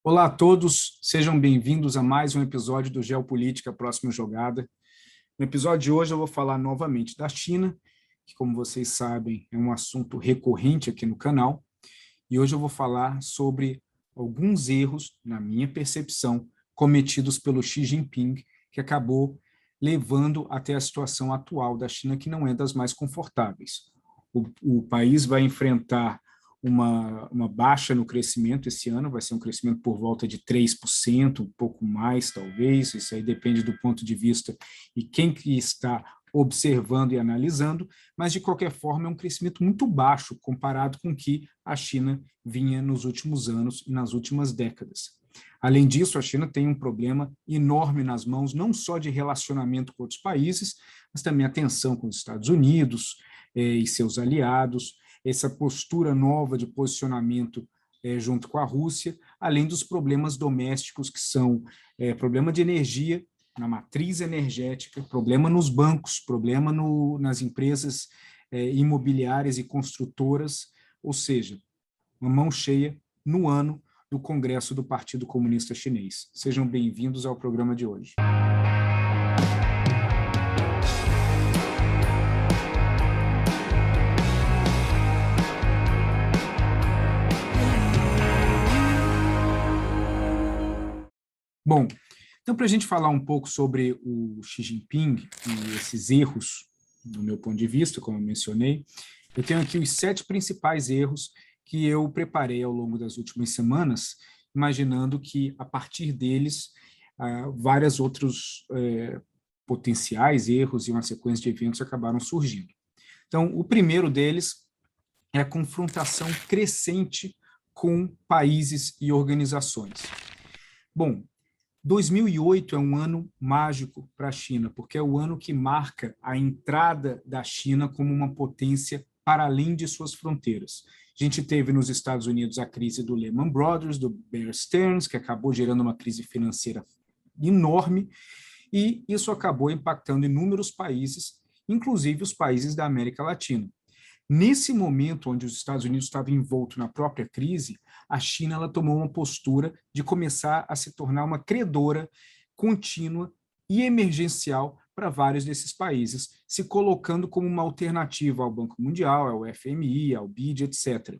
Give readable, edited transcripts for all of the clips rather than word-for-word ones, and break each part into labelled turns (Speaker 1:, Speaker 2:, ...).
Speaker 1: Olá a todos, sejam bem-vindos a mais um episódio do Geopolítica Próxima Jogada. No episódio de hoje eu vou falar novamente da China, que, como vocês sabem, é um assunto recorrente aqui no canal, e hoje eu vou falar sobre alguns erros, na minha percepção, cometidos pelo Xi Jinping, que acabou levando até a situação atual da China, que não é das mais confortáveis. O país vai enfrentar uma baixa no crescimento esse ano, vai ser um crescimento por volta de 3%, um pouco mais talvez, isso aí depende do ponto de vista e quem que está observando e analisando, mas de qualquer forma é um crescimento muito baixo comparado com o que a China vinha nos últimos anos e nas últimas décadas. Além disso, a China tem um problema enorme nas mãos, não só de relacionamento com outros países, mas também a tensão com os Estados Unidos e seus aliados, essa postura nova de posicionamento junto com a Rússia, além dos problemas domésticos, que são problema de energia, na matriz energética, problema nos bancos, problema nas empresas imobiliárias e construtoras, ou seja, uma mão cheia no ano do Congresso do Partido Comunista Chinês. Sejam bem-vindos ao programa de hoje. Bom, então, para a gente falar um pouco sobre o Xi Jinping e esses erros, do meu ponto de vista, como eu mencionei, eu tenho aqui os 7 principais erros que eu preparei ao longo das últimas semanas, imaginando que, a partir deles, vários outros potenciais erros e uma sequência de eventos acabaram surgindo. Então, o primeiro deles é a confrontação crescente com países e organizações. Bom, 2008 é um ano mágico para a China, porque é o ano que marca a entrada da China como uma potência para além de suas fronteiras. A gente teve nos Estados Unidos a crise do Lehman Brothers, do Bear Stearns, que acabou gerando uma crise financeira enorme, e isso acabou impactando inúmeros países, inclusive os países da América Latina. Nesse momento, onde os Estados Unidos estavam envoltos na própria crise, a China ela tomou uma postura de começar a se tornar uma credora contínua e emergencial para vários desses países, se colocando como uma alternativa ao Banco Mundial, ao FMI, ao BID, etc.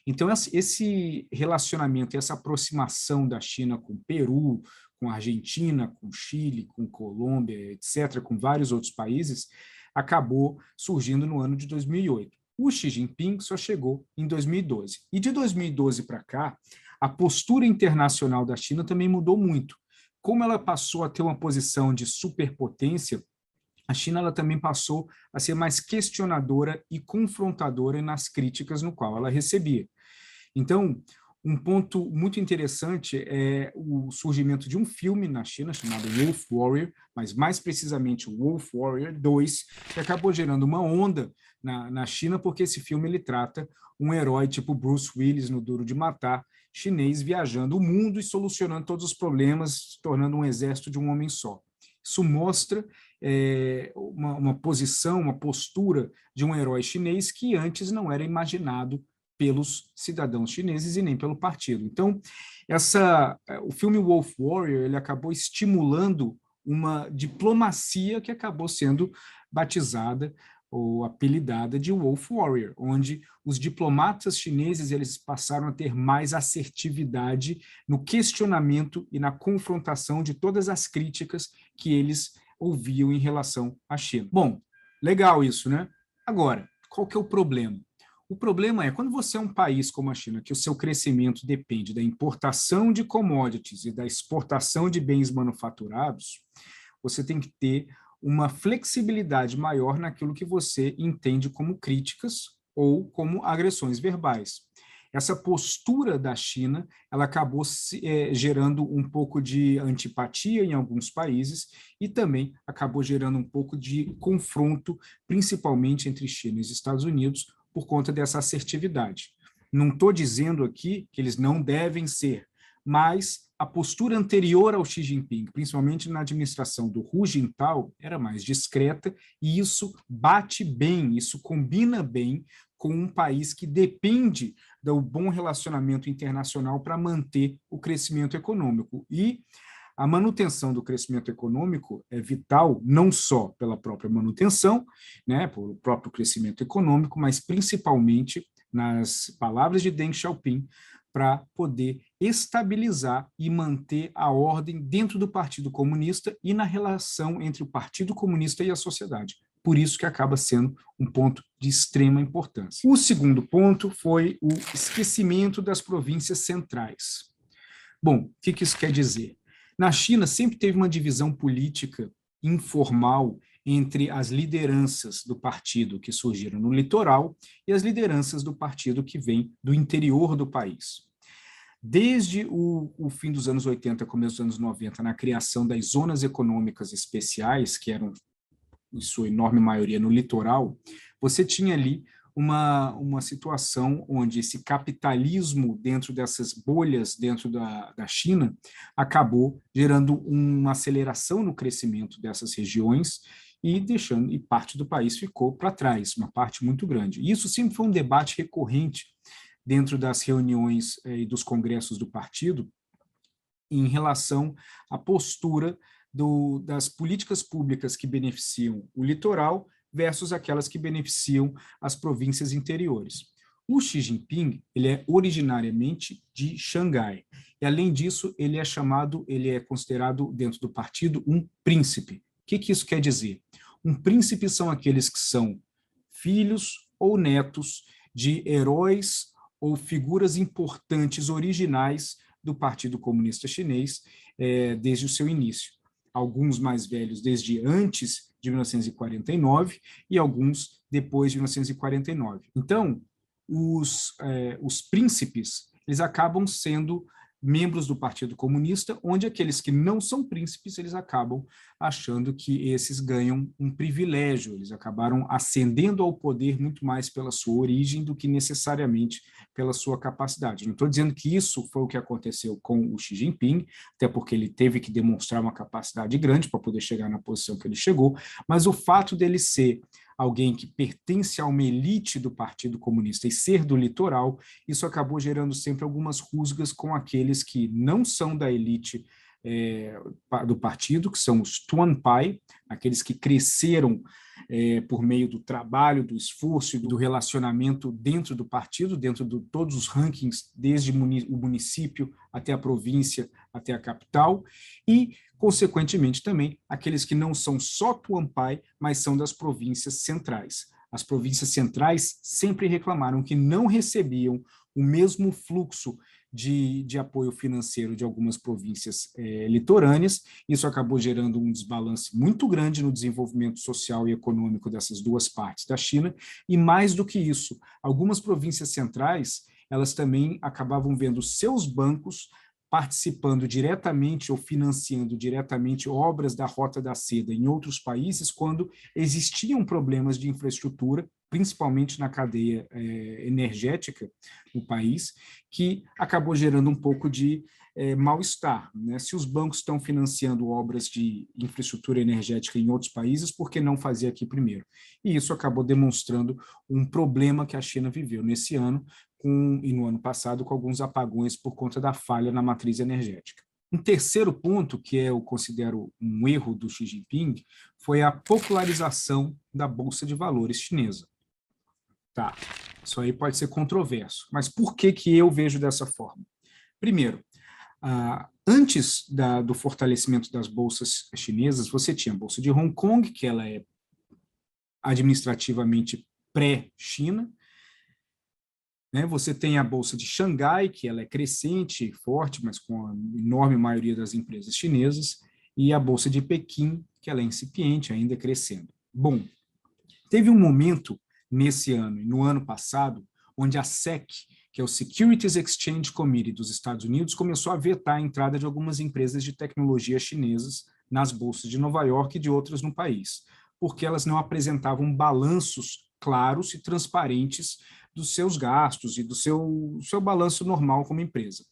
Speaker 1: Então, esse relacionamento, essa aproximação da China com o Peru, com a Argentina, com o Chile, com Colômbia, etc., com vários outros países, acabou surgindo no ano de 2008. O Xi Jinping só chegou em 2012. E de 2012 para cá, a postura internacional da China também mudou muito. Como ela passou a ter uma posição de superpotência, a China ela também passou a ser mais questionadora e confrontadora nas críticas no qual ela recebia. Então, um ponto muito interessante é o surgimento de um filme na China chamado Wolf Warrior, mas mais precisamente Wolf Warrior 2, que acabou gerando uma onda na China, porque esse filme ele trata um herói tipo Bruce Willis no Duro de Matar, chinês viajando o mundo e solucionando todos os problemas, se tornando um exército de um homem só. Isso mostra uma posição, uma postura de um herói chinês que antes não era imaginado pelos cidadãos chineses e nem pelo partido. Então, o filme Wolf Warrior ele acabou estimulando uma diplomacia que acabou sendo batizada ou apelidada de Wolf Warrior, onde os diplomatas chineses eles passaram a ter mais assertividade no questionamento e na confrontação de todas as críticas que eles ouviam em relação à China. Bom, legal isso, né? Agora, qual que é o problema? O problema é, quando você é um país como a China, que o seu crescimento depende da importação de commodities e da exportação de bens manufaturados, você tem que ter uma flexibilidade maior naquilo que você entende como críticas ou como agressões verbais. Essa postura da China, ela acabou gerando um pouco de antipatia em alguns países e também acabou gerando um pouco de confronto, principalmente entre China e os Estados Unidos, por conta dessa assertividade. Não estou dizendo aqui que eles não devem ser, mas a postura anterior ao Xi Jinping, principalmente na administração do Hu Jintao, era mais discreta, e isso bate bem, isso combina bem com um país que depende do bom relacionamento internacional para manter o crescimento econômico. E a manutenção do crescimento econômico é vital, não só pela própria manutenção, né, pelo próprio crescimento econômico, mas principalmente, nas palavras de Deng Xiaoping, para poder estabilizar e manter a ordem dentro do Partido Comunista e na relação entre o Partido Comunista e a sociedade. Por isso que acaba sendo um ponto de extrema importância. O segundo ponto foi o esquecimento das províncias centrais. Bom, o que isso quer dizer? Na China, sempre teve uma divisão política informal entre as lideranças do partido que surgiram no litoral e as lideranças do partido que vem do interior do país. Desde o fim dos anos 80, começo dos anos 90, na criação das zonas econômicas especiais, que eram, em sua enorme maioria, no litoral, você tinha ali uma situação onde esse capitalismo dentro dessas bolhas dentro da China acabou gerando uma aceleração no crescimento dessas regiões e parte do país ficou para trás, uma parte muito grande. E isso sempre foi um debate recorrente dentro das reuniões e dos congressos do partido em relação à postura das políticas públicas que beneficiam o litoral versus aquelas que beneficiam as províncias interiores. O Xi Jinping, ele é originariamente de Xangai, e além disso, ele é considerado dentro do partido um príncipe. O que isso quer dizer? Um príncipe são aqueles que são filhos ou netos de heróis ou figuras importantes originais do Partido Comunista Chinês desde o seu início. Alguns mais velhos desde antes de 1949 e alguns depois de 1949. Então, os príncipes, eles acabam sendo membros do Partido Comunista, onde aqueles que não são príncipes, eles acabam achando que esses ganham um privilégio, eles acabaram ascendendo ao poder muito mais pela sua origem do que necessariamente pela sua capacidade. Não estou dizendo que isso foi o que aconteceu com o Xi Jinping, até porque ele teve que demonstrar uma capacidade grande para poder chegar na posição que ele chegou, mas o fato dele ser alguém que pertence a uma elite do Partido Comunista e ser do litoral, isso acabou gerando sempre algumas rusgas com aqueles que não são da elite do partido, que são os Tuanpai, aqueles que cresceram por meio do trabalho, do esforço e do relacionamento dentro do partido, dentro de todos os rankings, desde o município até a província, até a capital, e, consequentemente, também aqueles que não são só Tuanpai, mas são das províncias centrais. As províncias centrais sempre reclamaram que não recebiam o mesmo fluxo de apoio financeiro de algumas províncias litorâneas. Isso acabou gerando um desbalance muito grande no desenvolvimento social e econômico dessas duas partes da China, e mais do que isso, algumas províncias centrais, elas também acabavam vendo seus bancos participando diretamente ou financiando diretamente obras da Rota da Seda em outros países, quando existiam problemas de infraestrutura, principalmente na cadeia energética no país, que acabou gerando um pouco de mal-estar, né? Se os bancos estão financiando obras de infraestrutura energética em outros países, por que não fazer aqui primeiro? E isso acabou demonstrando um problema que a China viveu nesse ano e no ano passado com alguns apagões por conta da falha na matriz energética. Um terceiro ponto, que eu considero um erro do Xi Jinping, foi a popularização da Bolsa de Valores chinesa. Tá, isso aí pode ser controverso, mas por que eu vejo dessa forma? Primeiro, antes do fortalecimento das bolsas chinesas, você tinha a Bolsa de Hong Kong, que ela é administrativamente pré-China, né? Você tem a Bolsa de Xangai, que ela é crescente, forte, mas com a enorme maioria das empresas chinesas, e a Bolsa de Pequim, que ela é incipiente, ainda crescendo. Bom, teve um momento nesse ano e no ano passado, onde a SEC, que é o Securities Exchange Committee dos Estados Unidos, começou a vetar a entrada de algumas empresas de tecnologia chinesas nas bolsas de Nova York e de outras no país, porque elas não apresentavam balanços claros e transparentes dos seus gastos e do seu balanço normal como empresa.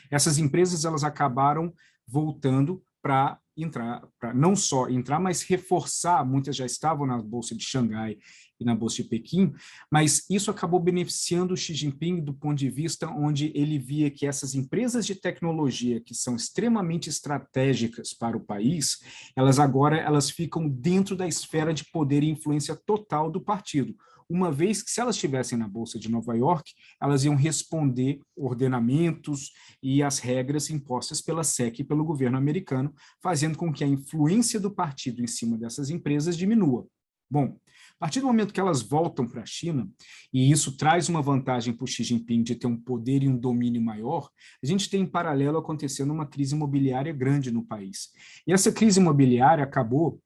Speaker 1: Essas empresas elas acabaram voltando para entrar, para não só entrar, mas reforçar, muitas já estavam na Bolsa de Xangai e na Bolsa de Pequim, mas isso acabou beneficiando o Xi Jinping do ponto de vista onde ele via que essas empresas de tecnologia que são extremamente estratégicas para o país, elas ficam dentro da esfera de poder e influência total do partido, uma vez que, se elas estivessem na Bolsa de Nova York, elas iam responder ordenamentos e as regras impostas pela SEC e pelo governo americano, fazendo com que a influência do partido em cima dessas empresas diminua. Bom, a partir do momento que elas voltam para a China, e isso traz uma vantagem para o Xi Jinping de ter um poder e um domínio maior, a gente tem em paralelo acontecendo uma crise imobiliária grande no país. E essa crise imobiliária acabou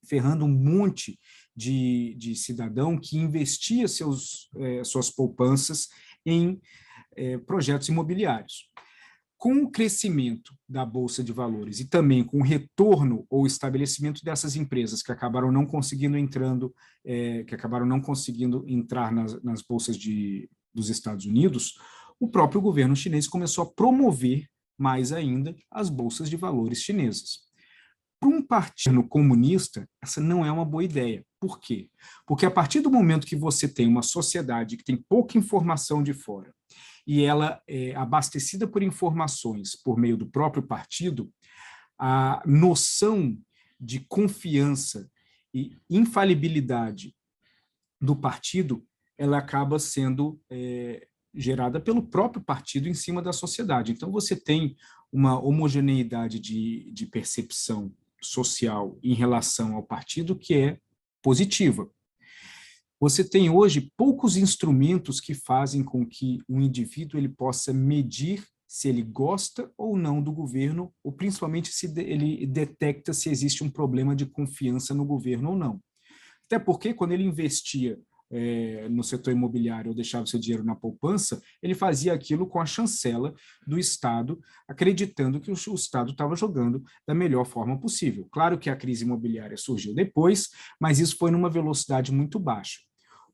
Speaker 1: ferrando um monte de cidadão que investia suas poupanças em projetos imobiliários. Com o crescimento da Bolsa de Valores e também com o retorno ou estabelecimento dessas empresas que acabaram não conseguindo entrar nas bolsas dos Estados Unidos, o próprio governo chinês começou a promover mais ainda as bolsas de valores chinesas. Para um partido comunista, essa não é uma boa ideia. Por quê? Porque a partir do momento que você tem uma sociedade que tem pouca informação de fora e ela é abastecida por informações por meio do próprio partido, a noção de confiança e infalibilidade do partido, ela acaba sendo gerada pelo próprio partido em cima da sociedade. Então, você tem uma homogeneidade de percepção social em relação ao partido que é positiva. Você tem hoje poucos instrumentos que fazem com que um indivíduo ele possa medir se ele gosta ou não do governo, ou principalmente se ele detecta se existe um problema de confiança no governo ou não. Até porque, quando ele investia no setor imobiliário ou deixava seu dinheiro na poupança, ele fazia aquilo com a chancela do Estado, acreditando que o Estado estava jogando da melhor forma possível. Claro que a crise imobiliária surgiu depois, mas isso foi numa velocidade muito baixa.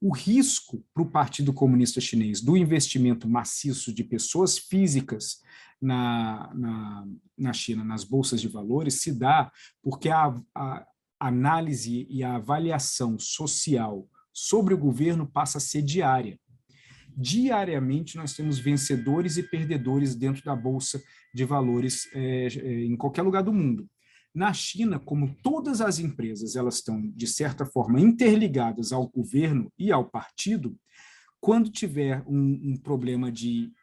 Speaker 1: O risco para o Partido Comunista Chinês do investimento maciço de pessoas físicas na China, nas bolsas de valores, se dá porque a análise e a avaliação social sobre o governo passa a ser diária. Diariamente, nós temos vencedores e perdedores dentro da Bolsa de Valores em qualquer lugar do mundo. Na China, como todas as empresas elas estão, de certa forma, interligadas ao governo e ao partido, quando tiver um problema de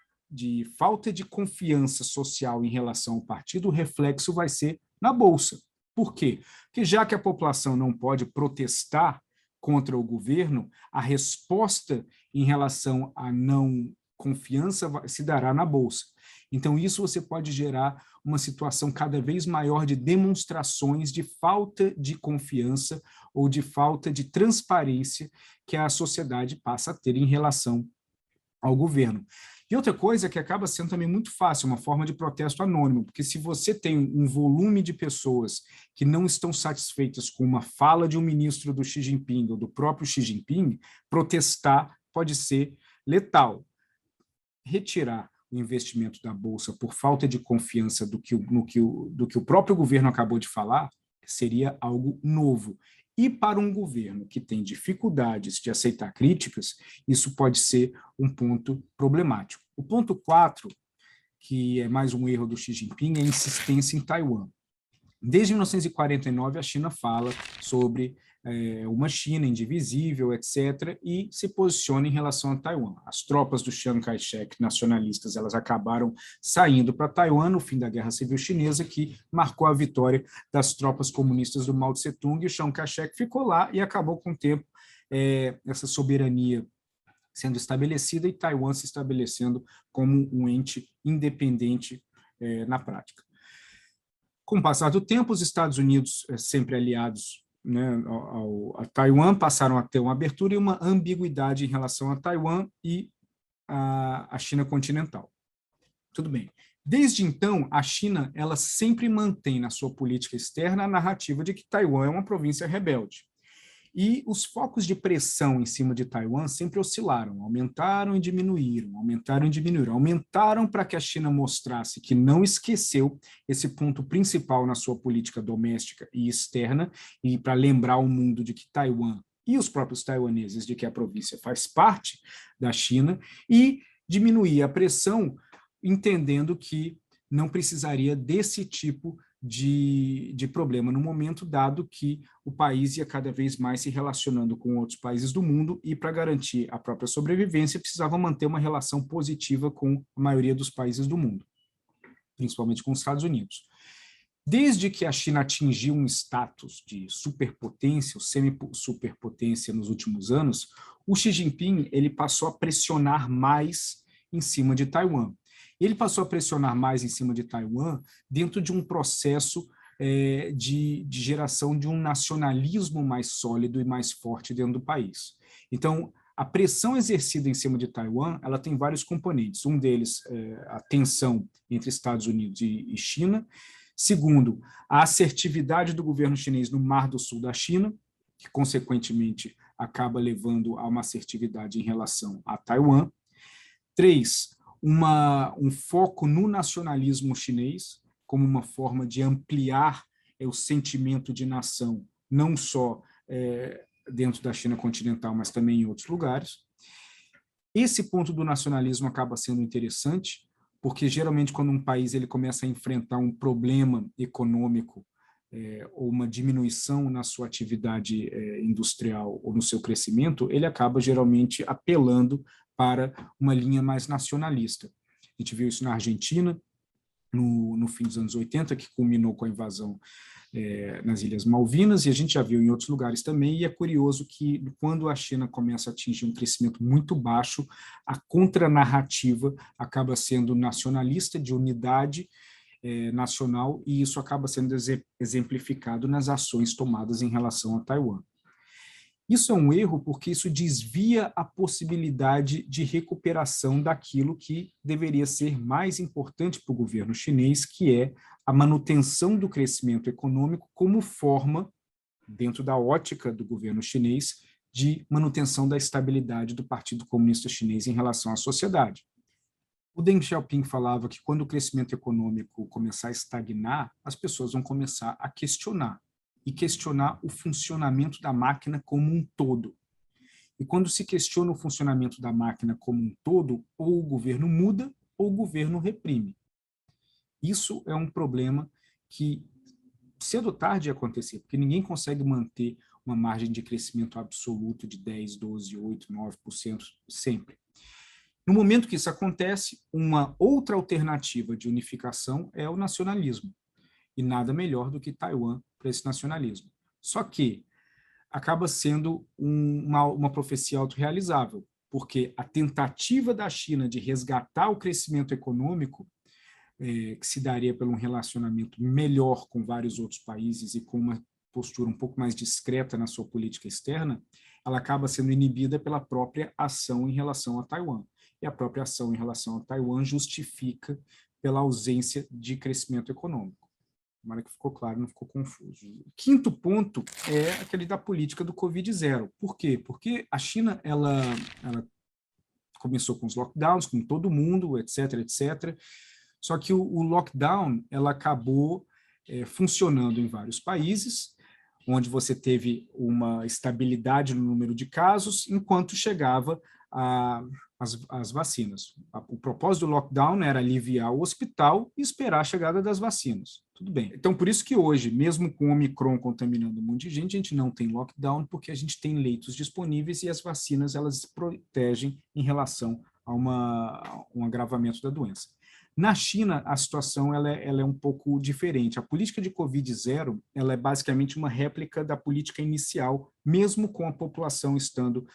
Speaker 1: falta de confiança social em relação ao partido, o reflexo vai ser na Bolsa. Por quê? Porque já que a população não pode protestar contra o governo, a resposta em relação à não confiança se dará na Bolsa. Então, isso você pode gerar uma situação cada vez maior de demonstrações de falta de confiança ou de falta de transparência que a sociedade passa a ter em relação ao governo. E outra coisa que acaba sendo também muito fácil, uma forma de protesto anônimo, porque se você tem um volume de pessoas que não estão satisfeitas com uma fala de um ministro do Xi Jinping ou do próprio Xi Jinping, protestar pode ser letal. Retirar o investimento da Bolsa por falta de confiança do que o próprio governo acabou de falar seria algo novo. E para um governo que tem dificuldades de aceitar críticas, isso pode ser um ponto problemático. O ponto 4, que é mais um erro do Xi Jinping, é a insistência em Taiwan. Desde 1949, a China fala sobre uma China indivisível, etc., e se posiciona em relação a Taiwan. As tropas do Chiang Kai-shek nacionalistas elas acabaram saindo para Taiwan no fim da Guerra Civil Chinesa, que marcou a vitória das tropas comunistas do Mao Tse-tung, e o Chiang Kai-shek ficou lá e acabou com o tempo essa soberania sendo estabelecida e Taiwan se estabelecendo como um ente independente na prática. Com o passar do tempo, os Estados Unidos, sempre aliados, né, a Taiwan, passaram a ter uma abertura e uma ambiguidade em relação a Taiwan e a China continental. Tudo bem. Desde então, a China ela sempre mantém na sua política externa a narrativa de que Taiwan é uma província rebelde. E os focos de pressão em cima de Taiwan sempre oscilaram, aumentaram e diminuíram, aumentaram para que a China mostrasse que não esqueceu esse ponto principal na sua política doméstica e externa, e para lembrar o mundo de que Taiwan e os próprios taiwaneses de que a província faz parte da China, e diminuir a pressão, entendendo que não precisaria desse tipo de problema no momento, dado que o país ia cada vez mais se relacionando com outros países do mundo e, para garantir a própria sobrevivência, precisava manter uma relação positiva com a maioria dos países do mundo, principalmente com os Estados Unidos. Desde que a China atingiu um status de superpotência, ou semi-superpotência nos últimos anos, o Xi Jinping ele passou a pressionar mais em cima de Taiwan. Ele passou a pressionar mais em cima de Taiwan dentro de um processo de geração de um nacionalismo mais sólido e mais forte dentro do país. Então, a pressão exercida em cima de Taiwan, ela tem vários componentes. Um deles é a tensão entre Estados Unidos e China. Segundo, a assertividade do governo chinês no Mar do Sul da China, que, consequentemente, acaba levando a uma assertividade em relação a Taiwan. 3, um foco no nacionalismo chinês, como uma forma de ampliar o sentimento de nação, não só dentro da China continental, mas também em outros lugares. Esse ponto do nacionalismo acaba sendo interessante, porque geralmente quando um país ele começa a enfrentar um problema econômico ou uma diminuição na sua atividade industrial ou no seu crescimento, ele acaba geralmente apelando para uma linha mais nacionalista. A gente viu isso na Argentina, no fim dos anos 80, que culminou com a invasão nas Ilhas Malvinas, e a gente já viu em outros lugares também, e é curioso que quando a China começa a atingir um crescimento muito baixo, a contranarrativa acaba sendo nacionalista, de unidade nacional, e isso acaba sendo exemplificado nas ações tomadas em relação a Taiwan. Isso é um erro porque isso desvia a possibilidade de recuperação daquilo que deveria ser mais importante para o governo chinês, que é a manutenção do crescimento econômico como forma, dentro da ótica do governo chinês, de manutenção da estabilidade do Partido Comunista Chinês em relação à sociedade. O Deng Xiaoping falava que quando o crescimento econômico começar a estagnar, as pessoas vão começar a questionar, e questionar o funcionamento da máquina como um todo. E quando se questiona o funcionamento da máquina como um todo, ou o governo muda, ou o governo reprime. Isso é um problema que cedo ou tarde ia acontecer, porque ninguém consegue manter uma margem de crescimento absoluto de 10, 12, 8, 9% sempre. No momento que isso acontece, uma outra alternativa de unificação é o nacionalismo. E nada melhor do que Taiwan para esse nacionalismo. Só que acaba sendo uma profecia autorrealizável, porque a tentativa da China de resgatar o crescimento econômico, que se daria por um relacionamento melhor com vários outros países e com uma postura um pouco mais discreta na sua política externa, ela acaba sendo inibida pela própria ação em relação a Taiwan. E a própria ação em relação a Taiwan justifica pela ausência de crescimento econômico. Tomara que ficou claro, não ficou confuso. O quinto ponto é aquele da política do Covid-0. Por quê? Porque a China ela começou com os lockdowns, com todo mundo, etc., etc. Só que o lockdown ela acabou funcionando em vários países, onde você teve uma estabilidade no número de casos, enquanto chegava as vacinas. O propósito do lockdown era aliviar o hospital e esperar a chegada das vacinas. Tudo bem. Então, por isso que hoje, mesmo com o Omicron contaminando um monte de gente, a gente não tem lockdown, porque a gente tem leitos disponíveis e as vacinas elas protegem em relação a um agravamento da doença. Na China, a situação ela é um pouco diferente. A política de Covid-0 ela é basicamente uma réplica da política inicial, mesmo com a população estando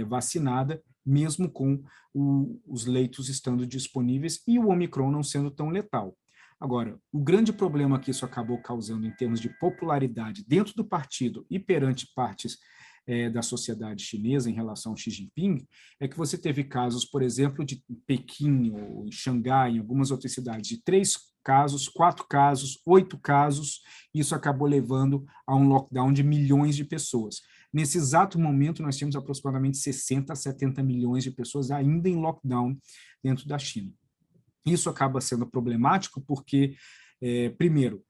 Speaker 1: vacinada, mesmo com os leitos estando disponíveis e o Omicron não sendo tão letal. Agora, o grande problema que isso acabou causando em termos de popularidade dentro do partido e perante partes da sociedade chinesa em relação ao Xi Jinping, é que você teve casos, por exemplo, de Pequim ou em Xangai, em algumas outras cidades, de 3 casos, 4 casos, 8 casos, e isso acabou levando a um lockdown de milhões de pessoas. Nesse exato momento, nós temos aproximadamente 60 a 70 milhões de pessoas ainda em lockdown dentro da China. Isso acaba sendo problemático porque, primeiro,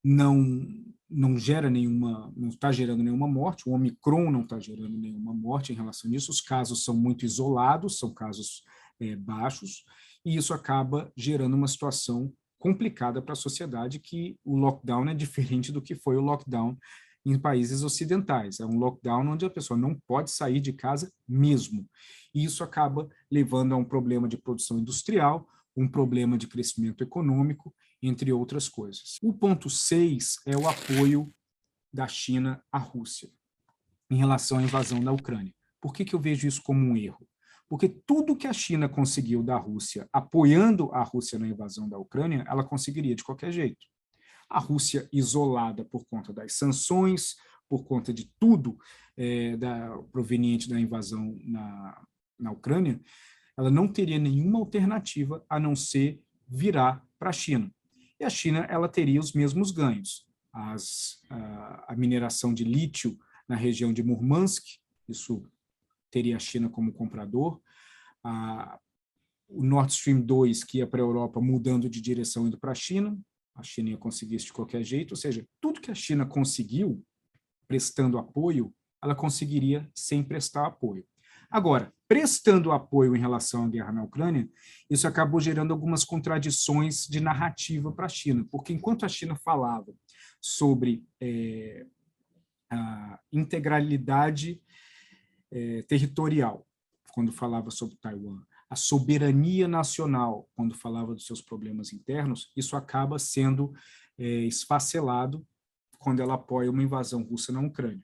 Speaker 1: não gera nenhuma, não está gerando nenhuma morte, o Omicron não está gerando nenhuma morte em relação a isso, os casos são muito isolados, são casos baixos, e isso acaba gerando uma situação complicada para a sociedade, que o lockdown é diferente do que foi o lockdown em países ocidentais. É um lockdown onde a pessoa não pode sair de casa mesmo. E isso acaba levando a um problema de produção industrial, um problema de crescimento econômico, entre outras coisas. O ponto 6 é o apoio da China à Rússia em relação à invasão da Ucrânia. Por que eu vejo isso como um erro? Porque tudo que a China conseguiu da Rússia, apoiando a Rússia na invasão da Ucrânia, ela conseguiria de qualquer jeito. A Rússia isolada por conta das sanções, por conta de tudo proveniente da invasão na Ucrânia, ela não teria nenhuma alternativa a não ser virar para a China. E a China ela teria os mesmos ganhos. A mineração de lítio na região de Murmansk, isso teria a China como comprador. O Nord Stream 2, que ia para a Europa, mudando de direção, indo para a China ia conseguir isso de qualquer jeito, ou seja, tudo que a China conseguiu prestando apoio, ela conseguiria sem prestar apoio. Agora, prestando apoio em relação à guerra na Ucrânia, isso acabou gerando algumas contradições de narrativa para a China, porque enquanto a China falava sobre a integralidade territorial, quando falava sobre Taiwan, a soberania nacional, quando falava dos seus problemas internos, isso acaba sendo esfacelado quando ela apoia uma invasão russa na Ucrânia.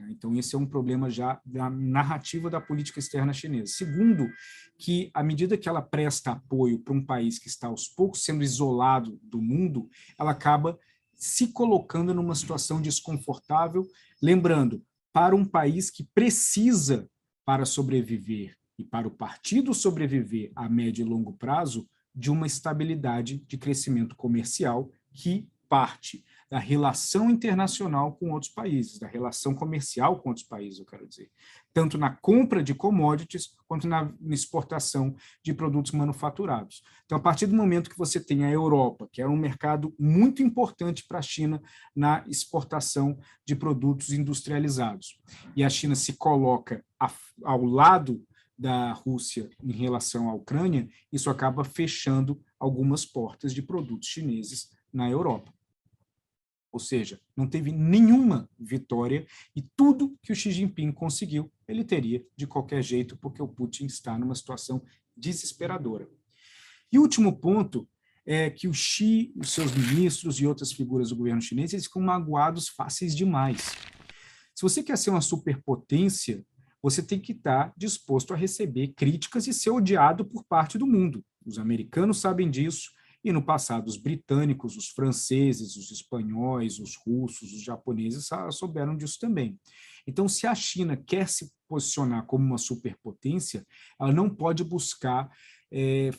Speaker 1: Então, esse é um problema já da narrativa da política externa chinesa. Segundo, que à medida que ela presta apoio para um país que está aos poucos sendo isolado do mundo, ela acaba se colocando numa situação desconfortável, lembrando, para um país que precisa, para sobreviver e para o partido sobreviver a médio e longo prazo, de uma estabilidade de crescimento comercial que parte da relação internacional com outros países, da relação comercial com outros países, eu quero dizer, tanto na compra de commodities quanto na exportação de produtos manufaturados. Então, a partir do momento que você tem a Europa, que é um mercado muito importante para a China na exportação de produtos industrializados, e a China se coloca ao lado da Rússia em relação à Ucrânia, isso acaba fechando algumas portas de produtos chineses na Europa. Ou seja, não teve nenhuma vitória e tudo que o Xi Jinping conseguiu, ele teria de qualquer jeito, porque o Putin está numa situação desesperadora. E o último ponto é que o Xi, os seus ministros e outras figuras do governo chinês, eles ficam magoados fáceis demais. Se você quer ser uma superpotência, você tem que estar disposto a receber críticas e ser odiado por parte do mundo. Os americanos sabem disso, e no passado os britânicos, os franceses, os espanhóis, os russos, os japoneses souberam disso também. Então, se a China quer se posicionar como uma superpotência, ela não pode buscar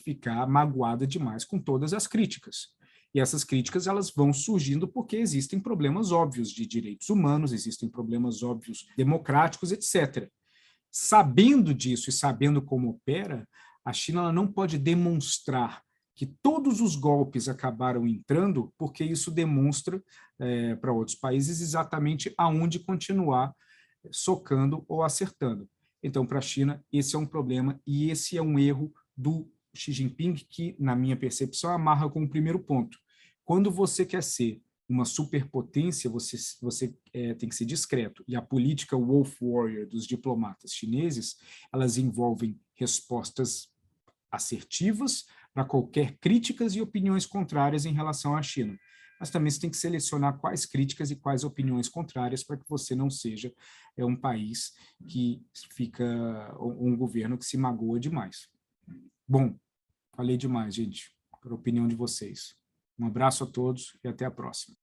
Speaker 1: ficar magoada demais com todas as críticas. E essas críticas elas vão surgindo porque existem problemas óbvios de direitos humanos, existem problemas óbvios democráticos, etc. Sabendo disso e sabendo como opera, a China ela não pode demonstrar que todos os golpes acabaram entrando, porque isso demonstra para outros países exatamente aonde continuar socando ou acertando. Então, para a China, esse é um problema e esse é um erro do Xi Jinping que, na minha percepção, amarra com o primeiro ponto. Quando você quer ser uma superpotência, você tem que ser discreto. E a política Wolf Warrior dos diplomatas chineses, elas envolvem respostas assertivas para qualquer críticas e opiniões contrárias em relação à China. Mas também você tem que selecionar quais críticas e quais opiniões contrárias para que você não seja um país que fica, um governo que se magoa demais. Bom, falei demais, gente, para a opinião de vocês. Um abraço a todos e até a próxima.